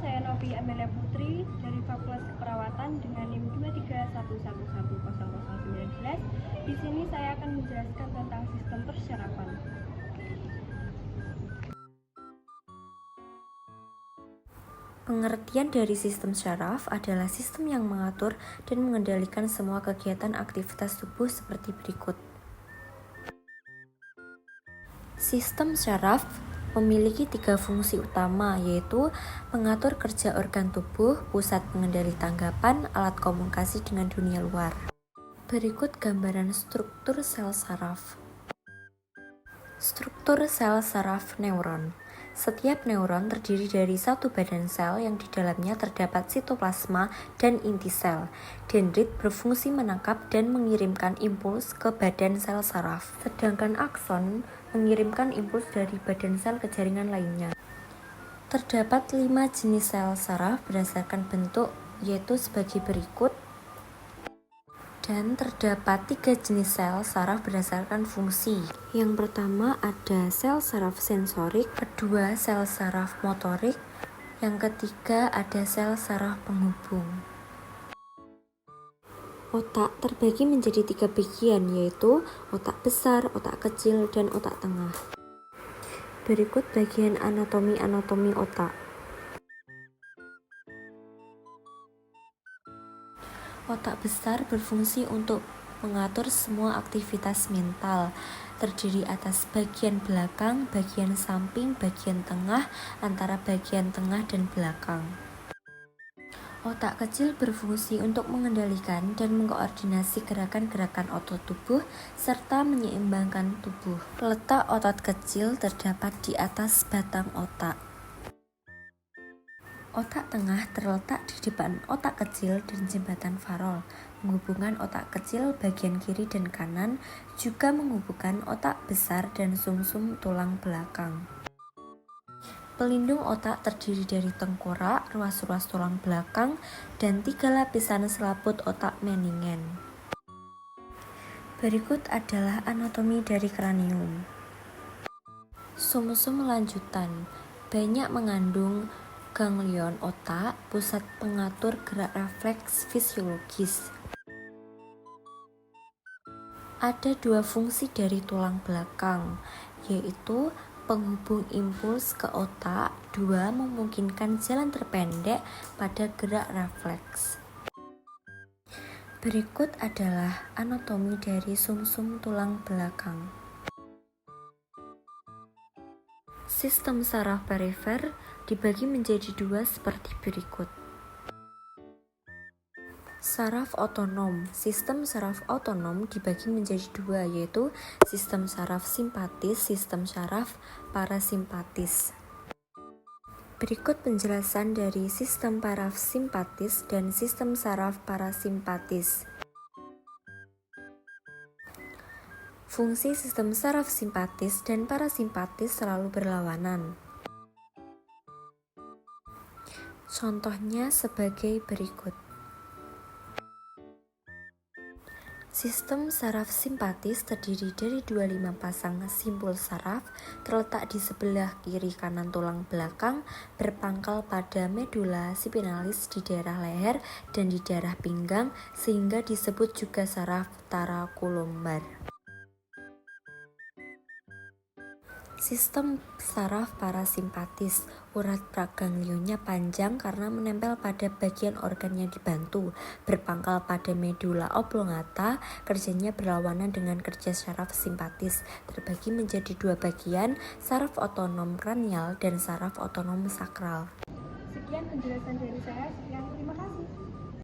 saya Novi Amelia Putri dari Fakultas Keperawatan dengan NIM 231110019. Di sini saya akan menjelaskan tentang sistem persyarafan. Pengertian dari sistem syaraf adalah sistem yang mengatur dan mengendalikan semua kegiatan aktivitas tubuh seperti berikut. Sistem syaraf memiliki 3 fungsi utama, yaitu mengatur kerja organ tubuh, pusat pengendali tanggapan, alat komunikasi dengan dunia luar. Berikut gambaran struktur sel saraf. Struktur sel saraf neuron. Setiap neuron terdiri dari satu badan sel yang di dalamnya terdapat sitoplasma dan inti sel. Dendrit berfungsi menangkap dan mengirimkan impuls ke badan sel saraf, sedangkan akson mengirimkan impuls dari badan sel ke jaringan lainnya. Terdapat 5 jenis sel saraf berdasarkan bentuk, yaitu sebagai berikut. Dan terdapat 3 jenis sel saraf berdasarkan fungsi. Yang pertama ada sel saraf sensorik, kedua sel saraf motorik, yang ketiga ada sel saraf penghubung. Otak terbagi menjadi 3 bagian, yaitu otak besar, otak kecil, dan otak tengah. Berikut bagian anatomi otak. Otak besar berfungsi untuk mengatur semua aktivitas mental, terdiri atas bagian belakang, bagian samping, bagian tengah, antara bagian tengah dan belakang. Otak kecil berfungsi untuk mengendalikan dan mengkoordinasi gerakan-gerakan otot tubuh serta menyeimbangkan tubuh. Letak otot kecil terdapat di atas batang otak. Otak tengah terletak di depan otak kecil dan jembatan farol, menghubungkan otak kecil bagian kiri dan kanan, juga menghubungkan otak besar dan sumsum tulang belakang. Pelindung otak terdiri dari tengkorak, ruas-ruas tulang belakang, dan 3 lapisan selaput otak meningen. Berikut adalah anatomi dari kranium. Sumsum lanjutan banyak mengandung ganglion otak, pusat pengatur gerak refleks fisiologis. Ada 2 fungsi dari tulang belakang, yaitu penghubung impuls ke otak, 2 memungkinkan jalan terpendek pada gerak refleks. Berikut adalah anatomi dari sumsum tulang belakang. Sistem saraf perifer dibagi menjadi 2 seperti berikut. Saraf otonom. Sistem saraf otonom dibagi menjadi 2, yaitu sistem saraf simpatis, sistem saraf parasimpatis. Berikut penjelasan dari sistem saraf simpatis dan sistem saraf parasimpatis. Fungsi sistem saraf simpatis dan parasimpatis selalu berlawanan. Contohnya sebagai berikut. Sistem saraf simpatis terdiri dari 25 pasang simpul saraf terletak di sebelah kiri kanan tulang belakang, berpangkal pada medula spinalis di daerah leher dan di daerah pinggang, sehingga disebut juga saraf tarakulombar. Sistem saraf parasimpatis, urat praganglionnya panjang karena menempel pada bagian organ yang dibantu, berpangkal pada medula oblongata, kerjanya berlawanan dengan kerja saraf simpatis, terbagi menjadi 2 bagian, saraf otonom kranial dan saraf otonom sakral. Sekian penjelasan dari saya. Terima kasih.